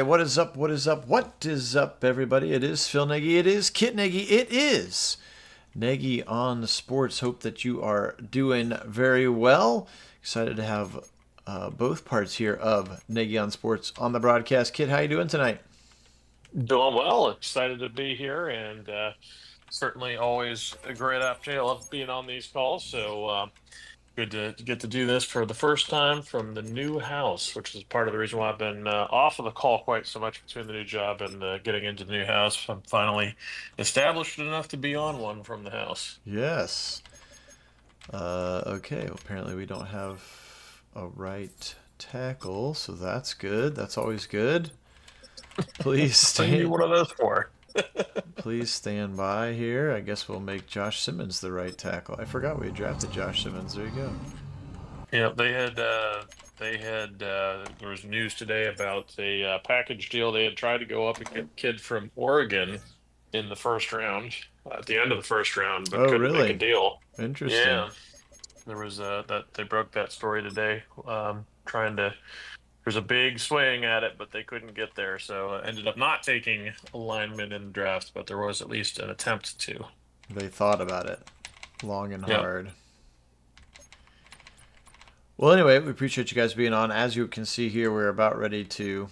right, what is up? What is up? What is up, everybody? It is Phil Nagy. It is Kit Nagy. It is Nagy on Sports. Hope that you are doing very well. Excited to have both parts here of Nagy on Sports on the broadcast. Kit, how you doing tonight? Doing well. Excited to be here, and certainly always a great opportunity. I love being on these calls. So good to get to do this for the first time from the new house, which is part of the reason why I've been off of the call quite so much between the new job and getting into the new house. I'm finally established enough to be on one from the house. Yes. Okay, well, apparently we don't have a right tackle, so that's good. That's always good. Please What do you need stand. one of those for? Please stand by here. I guess we'll make Josh Simmons the right tackle. I forgot we had drafted Josh Simmons. There you go. Yeah, there was news today about a package deal. They had tried to go up and get a kid from Oregon in the first round, at the end of the first round, but Oh, couldn't make a really? deal. Interesting. Yeah, there was that they broke that story today. Trying to There's a big swing at it, but they couldn't get there, so ended up not taking a lineman in the draft, but there was at least an attempt to. They thought about it long and Yeah. hard. Well, anyway, we appreciate you guys being on. As you can see here, we're about ready to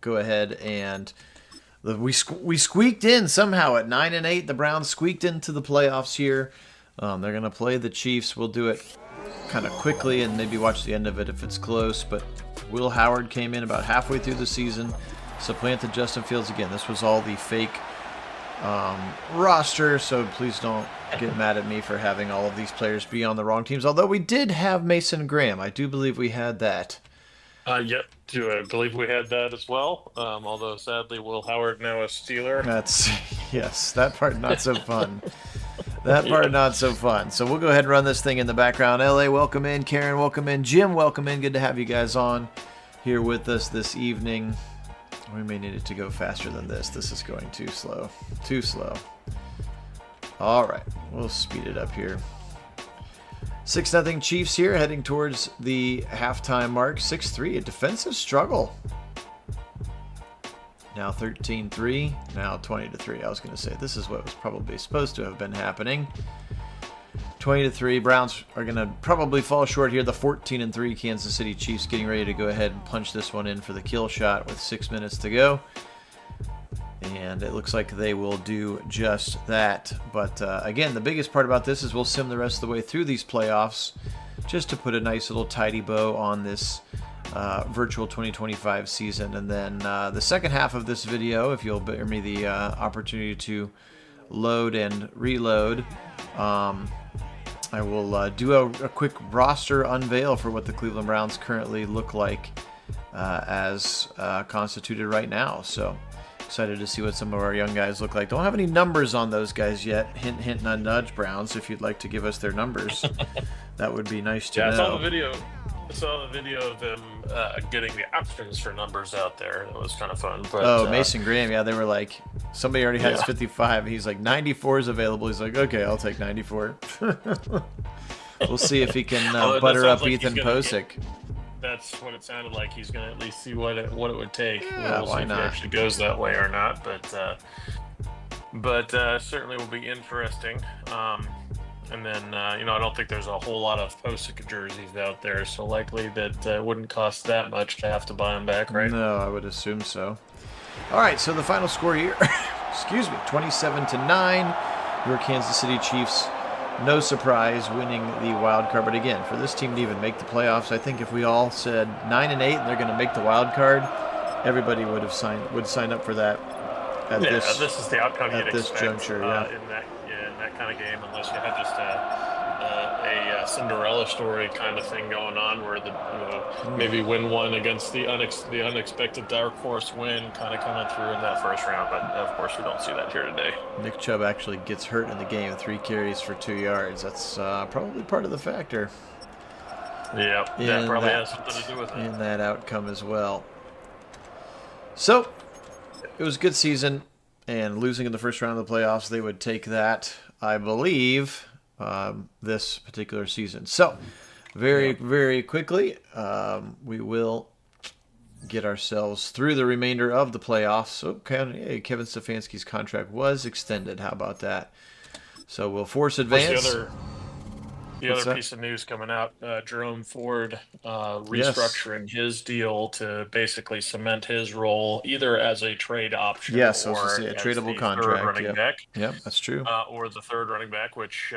go ahead and we squeaked in somehow at 9-8. The Browns squeaked into the playoffs here. They're going to play the Chiefs. We'll do it kind of quickly and maybe watch the end of it if it's close. But Will Howard came in about halfway through the season, supplanted Justin Fields again. This was all the fake roster, so please don't get mad at me for having all of these players be on the wrong teams. Although we did have Mason Graham. I do believe we had that. Yep, I believe we had that as well. Although sadly, Will Howard now a Steeler. That's, yes, that part not so fun. That Yeah. part not so fun. So we'll go ahead and run this thing in the background. LA, welcome in. Karen, welcome in. Jim, welcome in. Good to have you guys on here with us this evening. We may need it to go faster than this. This is going too slow. Too slow. All right, we'll speed it up here. 6-0 Chiefs here, heading towards the halftime mark. 6-3, a defensive struggle. Now 13-3, now 20-3. I was going to say this is what was probably supposed to have been happening. 20-3, Browns are going to probably fall short here. The 14-3 Kansas City Chiefs getting ready to go ahead and punch this one in for the kill shot with 6 minutes to go. And it looks like they will do just that. But again, the biggest part about this is we'll sim the rest of the way through these playoffs just to put a nice little tidy bow on this virtual 2025 season. And then the second half of this video, if you'll bear me the opportunity to load and reload, I will do a quick roster unveil for what the Cleveland Browns currently look like as constituted right now. So excited to see what some of our young guys look like. Don't have any numbers on those guys yet. Hint, hint, nudge, nudge, Browns. If you'd like to give us their numbers, that would be nice to Yeah, know. I saw the video. I saw the video of them getting the options for numbers out there. It was kind of fun. But Oh, Mason Graham. Yeah, they were like, somebody already has Yeah. 55. He's like, 94 is available. He's like, okay, I'll take 94. We'll see if he can Although that butter sounds up like he's Ethan gonna Posick. That's what it sounded like. He's going to at least see what it would take. Yeah, We'll why see if not? it actually goes that way or not. But certainly will be interesting. And then I don't think there's a whole lot of Posick jerseys out there, so likely that wouldn't cost that much to have to buy them back, right? No, I would assume so. All right, so the final score here, excuse me, 27-9. Your Kansas City Chiefs, no surprise, winning the wild card. But again, for this team to even make the playoffs, I think if we all said 9-8 and they're going to make the wild card, everybody would sign up for that at Yeah, this this is the outcome you'd at this expect juncture. Yeah. in that kind of game, unless you had just a Cinderella story kind of thing going on, where maybe win one against the unexpected dark horse win, kind of coming through in that first round. But of course, we don't see that here today. Nick Chubb actually gets hurt in the game, 3 carries for 2 yards. That's probably part of the factor Yeah, that probably has something to do with it. in that outcome as well. So, it was a good season, and losing in the first round of the playoffs, they would take that, I believe, this particular season. So, very quickly, we will get ourselves through the remainder of the playoffs. So Kevin Stefanski's contract was extended. How about that? So we'll force advance. The other piece of news coming out, Jerome Ford restructuring his deal to basically cement his role either as a trade option Yes, I was going to or say a as tradable the third contract. running back. Yep, that's true. Or the third running back, which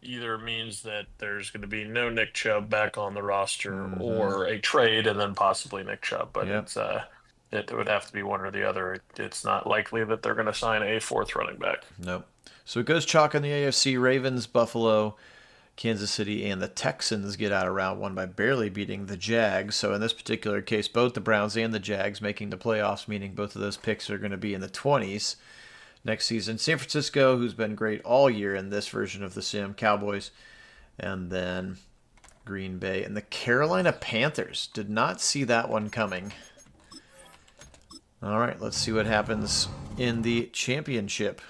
either means that there's going to be no Nick Chubb back on the roster or a trade and then possibly Nick Chubb. But it would have to be one or the other. It's not likely that they're going to sign a fourth running back. Nope. So it goes chalk on the AFC. Ravens, Buffalo, Kansas City, and the Texans get out of round one by barely beating the Jags. So in this particular case, both the Browns and the Jags making the playoffs, meaning both of those picks are going to be in the 20s next season. San Francisco, who's been great all year in this version of the sim, Cowboys, and then Green Bay. And the Carolina Panthers, did not see that one coming. All right, let's see what happens in the championship.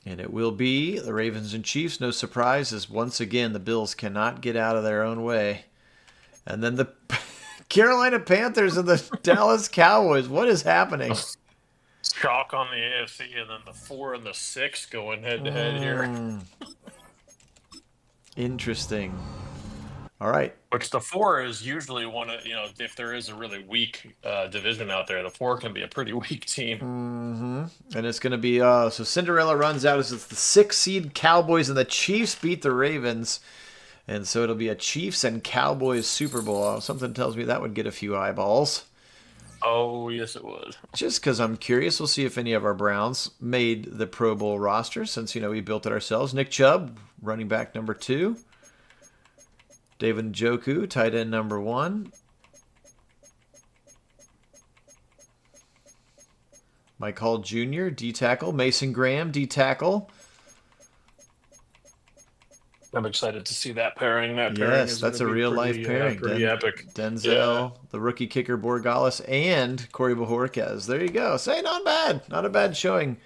And it will be the Ravens and Chiefs. No surprise, as once again the Bills cannot get out of their own way. And then the Carolina Panthers and the Dallas Cowboys. What is happening? Chalk on the AFC, and then the 4 and the 6 going head to head here. Interesting. All right. Which the 4 is usually one of, if there is a really weak division out there, the 4 can be a pretty weak team. And it's going to be, so Cinderella runs out as it's the 6 seed Cowboys, and the Chiefs beat the Ravens. And so it'll be a Chiefs and Cowboys Super Bowl. Something tells me that would get a few eyeballs. Oh, yes, it would. Just because I'm curious, we'll see if any of our Browns made the Pro Bowl roster since, we built it ourselves. Nick Chubb, running back number 2. David Njoku, tight end number 1. Mike Hall Jr., D-tackle. Mason Graham, D-tackle. I'm excited to see that pairing. Yes, that's a real-life pairing. Pretty epic. Denzel, the rookie kicker Borgalis, and Corey Bojorquez. There you go. Say not bad. Not a bad showing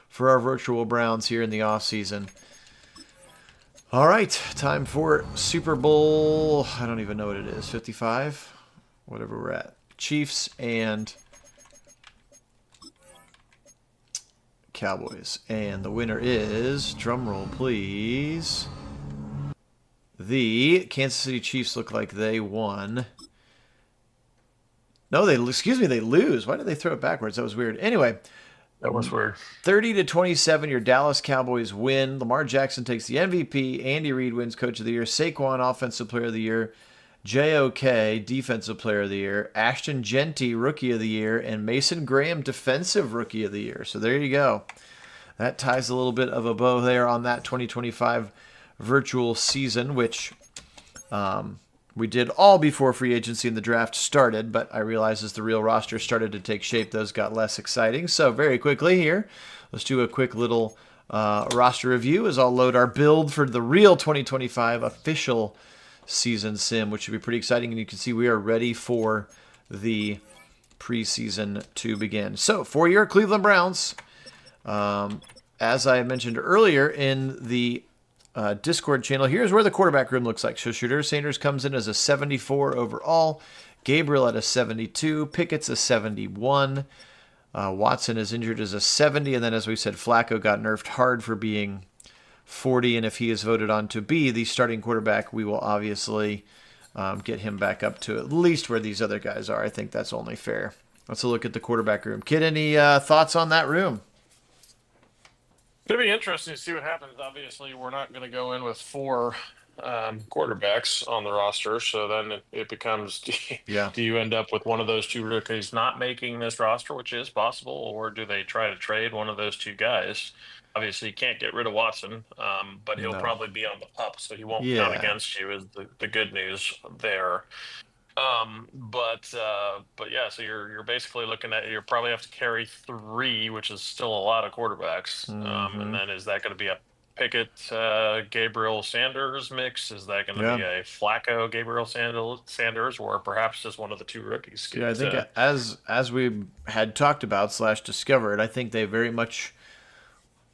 for our virtual Browns here in the offseason. All right, time for Super Bowl, I don't even know what it is, 55? Whatever we're at. Chiefs and Cowboys. And the winner is, drum roll please, the Kansas City Chiefs. Look like they won. No, they lose. Why did they throw it backwards? That was weird. Anyway. That was weird. 30-27, your Dallas Cowboys win. Lamar Jackson takes the MVP. Andy Reid wins Coach of the Year. Saquon, Offensive Player of the Year. JOK, Defensive Player of the Year. Ashton Genty, Rookie of the Year. And Mason Graham, Defensive Rookie of the Year. So there you go. That ties a little bit of a bow there on that 2025 virtual season, which we did all before free agency and the draft started, but I realized as the real roster started to take shape, those got less exciting. So very quickly here, let's do a quick little roster review as I'll load our build for the real 2025 official season sim, which should be pretty exciting. And you can see we are ready for the preseason to begin. So for your Cleveland Browns, as I mentioned earlier in the Discord channel, here's where the quarterback room looks like. So Shedeur Sanders comes in as a 74 overall, Gabriel at a 72, Pickett's a 71, Watson is injured as a 70, and then as we said, Flacco got nerfed hard for being 40, and if he is voted on to be the starting quarterback, we will obviously get him back up to at least where these other guys are. I think that's only fair. Let's look at the quarterback room. Kid, any thoughts on that room? It'll be interesting to see what happens. Obviously, we're not going to go in with 4 quarterbacks on the roster, so then it becomes, do you end up with one of those 2 rookies not making this roster, which is possible, or do they try to trade one of those 2 guys? Obviously, you can't get rid of Watson, but he'll probably be on the pup, so he won't count against you, is the good news there. But yeah, so you're basically looking at, you probably have to carry 3, which is still a lot of quarterbacks. And then is that going to be a Pickett, Gabriel Sanders mix? Is that going to be a Flacco, Gabriel Sanders, or perhaps just one of the 2 rookies? I think as we had talked about / discovered, I think they very much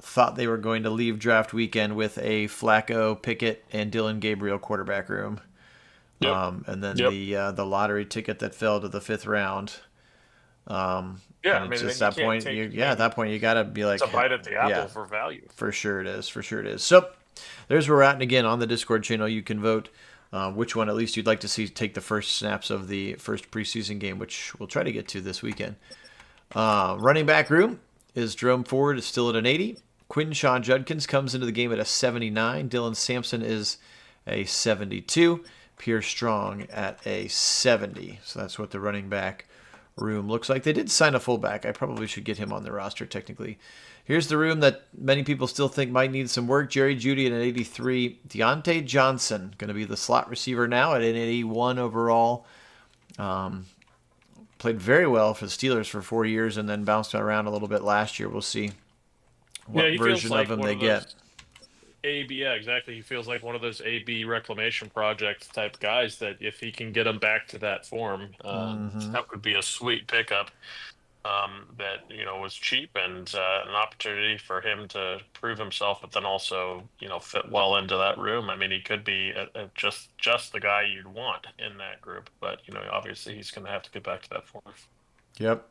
thought they were going to leave draft weekend with a Flacco, Pickett, and Dylan Gabriel quarterback room. Yep. And then Yep. the lottery ticket that fell to the 5th round. Yeah, And I it's mean, just you that can't point. take. I At mean, that point you gotta be it's a like, bite at the yeah, apple for value. for sure it is. For sure it is. So there's where we're at. And again, on the Discord channel, you can vote which one at least you'd like to see take the first snaps of the first preseason game, which we'll try to get to this weekend. Running back room is Jerome Ford is still at an 80. Quinshon Judkins comes into the game at a 79. Dylan Sampson is a 72. Pierre Strong at a 70. So that's what the running back room looks like. They did sign a fullback. I probably should get him on the roster technically. Here's the room that many people still think might need some work. Jerry Jeudy at an 83. Deontay Johnson going to be the slot receiver now at an 81 overall. Played very well for the Steelers for 4 years and then bounced around a little bit last year. We'll see Yeah, what he feels version of like him one they of get. those AB. Yeah, exactly. He feels like one of those AB reclamation project type guys that if he can get him back to that form, that would be a sweet pickup. That was cheap and an opportunity for him to prove himself, but then also fit well into that room. I mean, he could be just the guy you'd want in that group, but obviously he's going to have to get back to that form. Yep.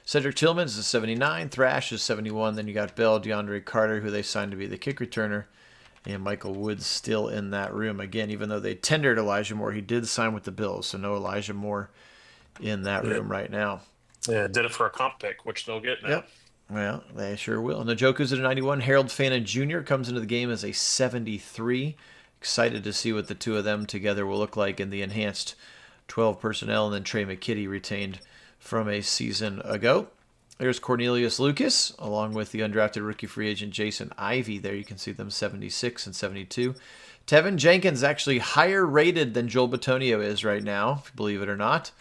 Cedric Tillman's is 79. Thrash is 71. Then you got Bell, DeAndre Carter, who they signed to be the kick returner. And Michael Woods still in that room. Again, even though they tendered Elijah Moore, he did sign with the Bills. So no Elijah Moore in that room right now. Yeah, did it for a comp pick, which they'll get now. Yep. Well, they sure will. And the Njoku's at a 91. Harold Fana Jr. comes into the game as a 73. Excited to see what the two of them together will look like in the enhanced 12 personnel. And then Trey McKitty retained from a season ago. There's Cornelius Lucas, along with the undrafted rookie free agent Jason Ivey. There you can see them 76 and 72. Tevin Jenkins actually higher rated than Joel Bitonio is right now, if you believe it or not.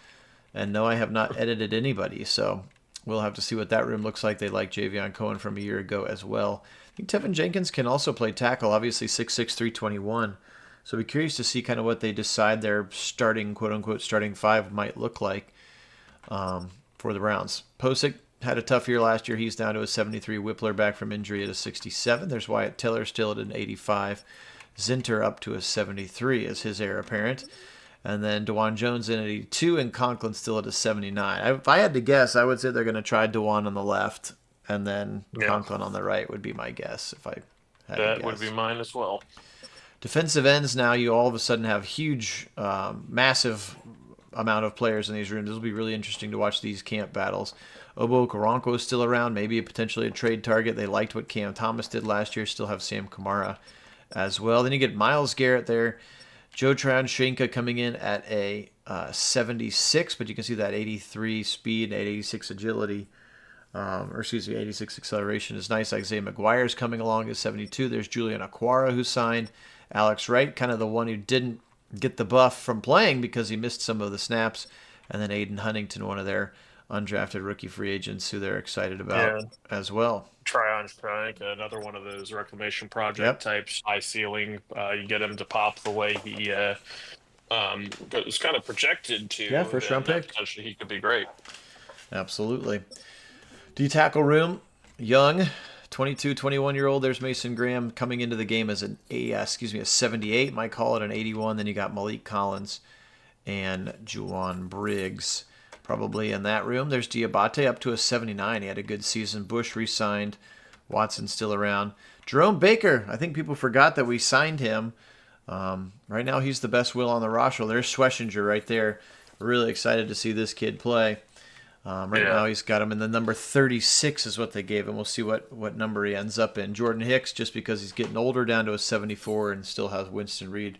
And no, I have not edited anybody, so we'll have to see what that room looks like. They like Javion Cohen from a year ago as well. I think Tevin Jenkins can also play tackle, obviously 6'6", 321. So I'll be curious to see kind of what they decide their starting, quote-unquote, starting five might look like for the Browns. Posick had a tough year last year. He's down to a 73. Whippler back from injury at a 67. There's Wyatt Teller still at an 85. Zinter up to a 73 as his heir apparent. And then DeJuan Jones in at 82 and Conklin still at a 79. If I had to guess, I would say they're going to try DeJuan on the left and then Conklin on the right would be my guess if I had to guess. That would be mine as well. Defensive ends now, you all of a sudden have huge, massive amount of players in these rooms. This will be really interesting to watch these camp battles. Obo Okaronko is still around, maybe potentially a trade target. They liked what Cam Thomas did last year. Still have Sam Kamara as well. Then you get Myles Garrett there. Joe Tryon-Shenka coming in at a 76, but you can see that 83 speed and 86 agility, 86 acceleration is nice. Isaiah McGuire is coming along at 72. There's Julian Aquara who signed. Alex Wright, kind of the one who didn't get the buff from playing because he missed some of the snaps. And then Aiden Huntington, one of their undrafted rookie free agents who they're excited about as well. Tryon, another one of those reclamation project types, high ceiling. You get him to pop the way he was kind of projected to. Yeah, first round pick. Potentially he could be great. Absolutely. D-tackle room, young, 22, 21-year-old. There's Mason Graham coming into the game as a 78. Mike Hall at an 81. Then you got Malik Collins and Juwan Briggs probably in that room. There's Diabate up to a 79. He had a good season. Bush re-signed. Watson still around. Jerome Baker, I think people forgot that we signed him. Right now he's the best will on the roster. There's Schwessinger right there. Really excited to see this kid play. Now he's got him in the number 36 is what they gave him. We'll see what number he ends up in. Jordan Hicks, just because he's getting older, down to a 74 and still has Winston Reed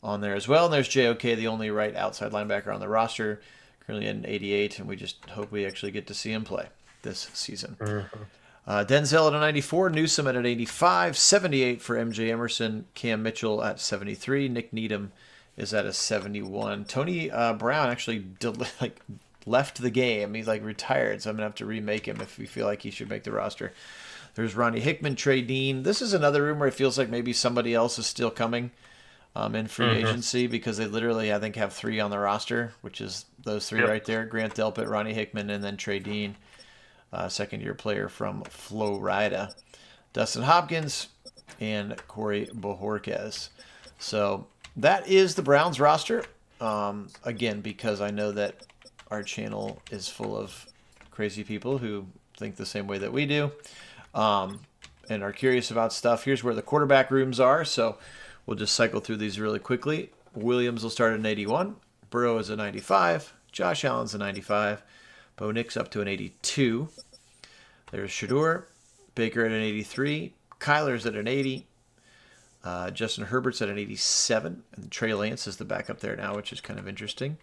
on there as well. And there's JOK, the only right outside linebacker on the roster, currently at an 88, and we just hope we actually get to see him play this season. Denzel at a 94, Newsome at an 85, 78 for MJ Emerson, Cam Mitchell at 73, Nick Needham is at a 71. Tony Brown actually left the game. He's retired, so I'm going to have to remake him if we feel like he should make the roster. There's Ronnie Hickman, Trey Dean. This is another room where it feels like maybe somebody else is still coming in free agency because they literally, I think, have three on the roster, which is those three right there. Grant Delpit, Ronnie Hickman, and then Trey Dean, second-year player from Florida. Dustin Hopkins and Corey Bojorquez. So that is the Browns roster. Again, because I know that our channel is full of crazy people who think the same way that we do, and are curious about stuff. Here's where the quarterback rooms are, so we'll just cycle through these really quickly. Williams will start at an 81. Burrow is a 95. Josh Allen's a 95. Bo Nix up to an 82. There's Shador. Baker at an 83. Kyler's at an 80. Justin Herbert's at an 87. And Trey Lance is the backup there now, which is kind of interesting.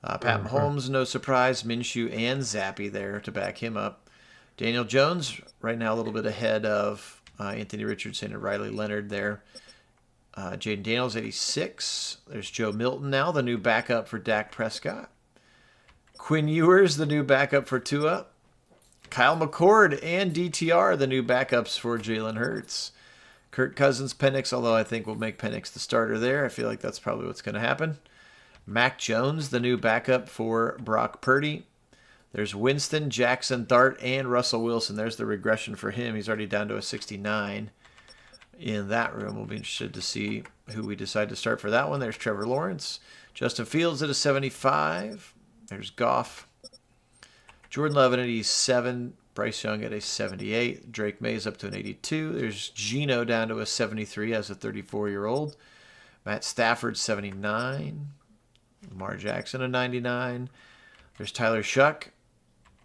Pat Mahomes, no surprise. Minshew and Zappy there to back him up. Daniel Jones, right now a little bit ahead of Anthony Richardson and Riley Leonard there. Jaden Daniels, 86. There's Joe Milton now, the new backup for Dak Prescott. Quinn Ewers, the new backup for Tua. Kyle McCord and DTR, the new backups for Jalen Hurts. Kirk Cousins, Penix, although I think we'll make Penix the starter there. I feel like that's probably what's going to happen. Mac Jones, the new backup for Brock Purdy. There's Winston, Jackson, Dart, and Russell Wilson. There's the regression for him. He's already down to a 69 in that room. We'll be interested to see who we decide to start for that one. There's Trevor Lawrence. Justin Fields at a 75. There's Goff. Jordan Love at an 87. Bryce Young at a 78. Drake Mays up to an 82. There's Geno down to a 73 as a 34-year-old. Matt Stafford, 79. Lamar Jackson, a 99. There's Tyler Shuck.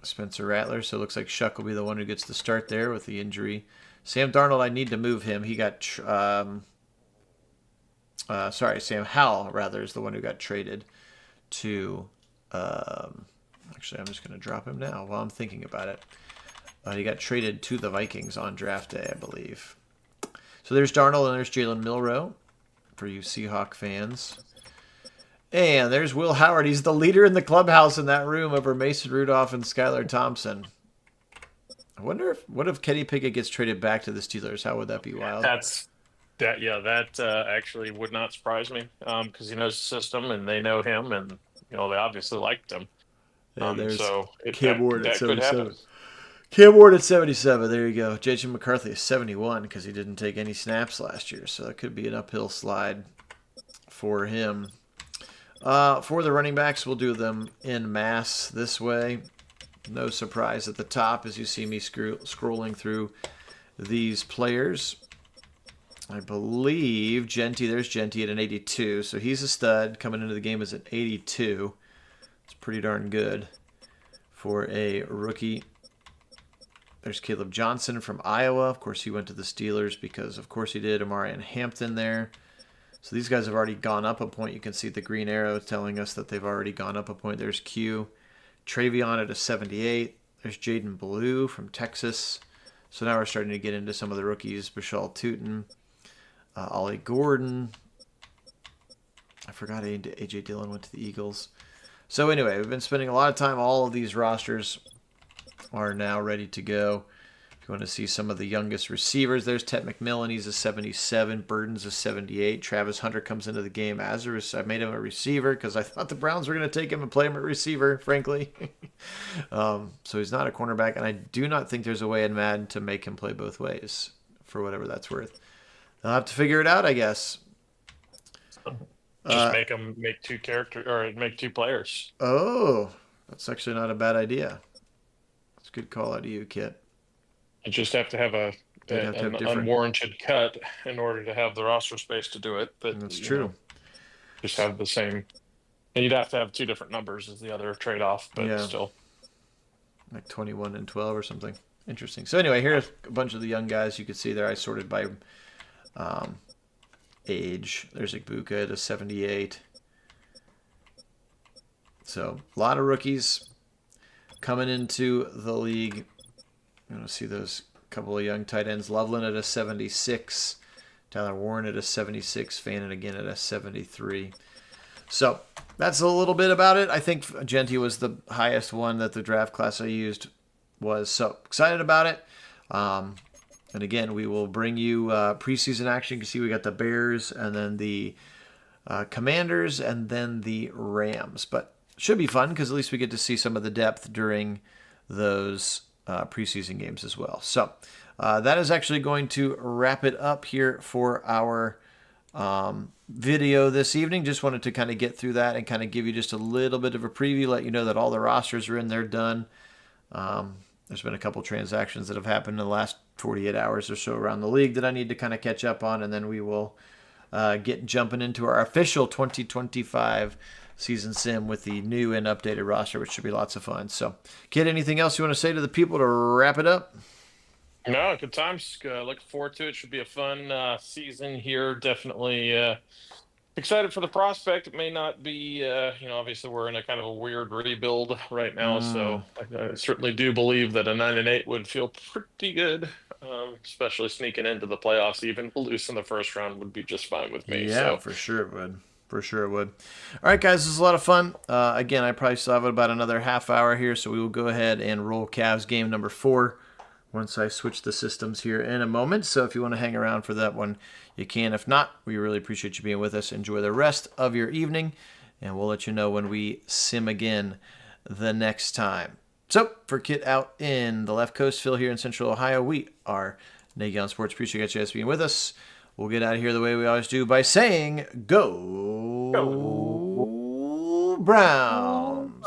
Spencer Rattler. So it looks like Shuck will be the one who gets the start there with the injury. Sam Darnold, I need to move him. He got, Sam Howell, rather, is the one who got traded to, actually, I'm just going to drop him now while I'm thinking about it. He got traded to the Vikings on draft day, I believe. So there's Darnold and there's Jalen Milroe for you Seahawk fans. And there's Will Howard. He's the leader in the clubhouse in that room over Mason Rudolph and Skylar Thompson. I wonder what if Kenny Pickett gets traded back to the Steelers? How would that be wild? That actually would not surprise me because he knows the system and they know him and they obviously liked him. There's so Cam Ward at could 77. happen. Cam Ward at 77. There you go. J.J. McCarthy is 71 because he didn't take any snaps last year, so that could be an uphill slide for him. For the running backs, we'll do them in mass this way. No surprise at the top as you see me scrolling through these players. I believe there's Genty at an 82, so he's a stud. Coming into the game is an 82. It's pretty darn good for a rookie. There's Caleb Johnson from Iowa. Of course, he went to the Steelers because, of course, he did. Amarian Hampton there. So these guys have already gone up a point. You can see the green arrow telling us that they've already gone up a point. There's Q. Travion at a 78. There's Jaden Blue from Texas. So now we're starting to get into some of the rookies. Bashal Tootin, Ollie Gordon. I forgot A.J. Dillon went to the Eagles. So anyway, we've been spending a lot of time. All of these rosters are now ready to go. If you want to see some of the youngest receivers, there's Ted McMillan. He's a 77. Burden's a 78. Travis Hunter comes into the game as I made him a receiver because I thought the Browns were going to take him and play him at receiver, frankly. So he's not a cornerback, and I do not think there's a way in Madden to make him play both ways, for whatever that's worth. I'll have to figure it out, I guess. Just make two characters or make two players. Oh, that's actually not a bad idea. That's a good call out of you, Kit. You just have to have an unwarranted cut in order to have the roster space to do it. But that's true. Just have the same, and you'd have to have two different numbers as the other trade-off. But still, like 21 and 12 or something. Interesting. So anyway, here's a bunch of the young guys. You can see there I sorted by age. There's Igbuka at a 78. So a lot of rookies coming into the league. You want to see those couple of young tight ends. Loveland at a 76. Tyler Warren at a 76. Fannin again at a 73. So that's a little bit about it. I think Genty was the highest one that the draft class I used was. So excited about it. And again, we will bring you preseason action. You can see we got the Bears and then the Commanders and then the Rams. But it should be fun because at least we get to see some of the depth during those preseason games as well. So that is actually going to wrap it up here for our video this evening. Just wanted to kind of get through that and kind of give you just a little bit of a preview, let you know that all the rosters are in there done. There's been a couple transactions that have happened in the last 48 hours or so around the league that I need to kind of catch up on, and then we will get jumping into our official 2025 season sim with the new and updated roster, which should be lots of fun. So, Kid, anything else you want to say to the people to wrap it up? No, good times. Looking forward to it. Should be a fun season here. Definitely excited for the prospect. It may not be, obviously we're in a kind of a weird rebuild right now. So I certainly do believe that a 9-8 would feel pretty good, especially sneaking into the playoffs. Even lose in the first round would be just fine with me. Yeah, So for sure it would. For sure it would. All right, guys, this is a lot of fun. Again, I probably still have about another half hour here, so we will go ahead and roll Cavs game number 4 once I switch the systems here in a moment. So if you want to hang around for that one, you can. If not, we really appreciate you being with us. Enjoy the rest of your evening, and we'll let you know when we sim again the next time. So for Kit out in the left coast, Phil here in Central Ohio, we are Nagy on Sports. Appreciate you guys being with us. We'll get out of here the way we always do by saying, Go Browns!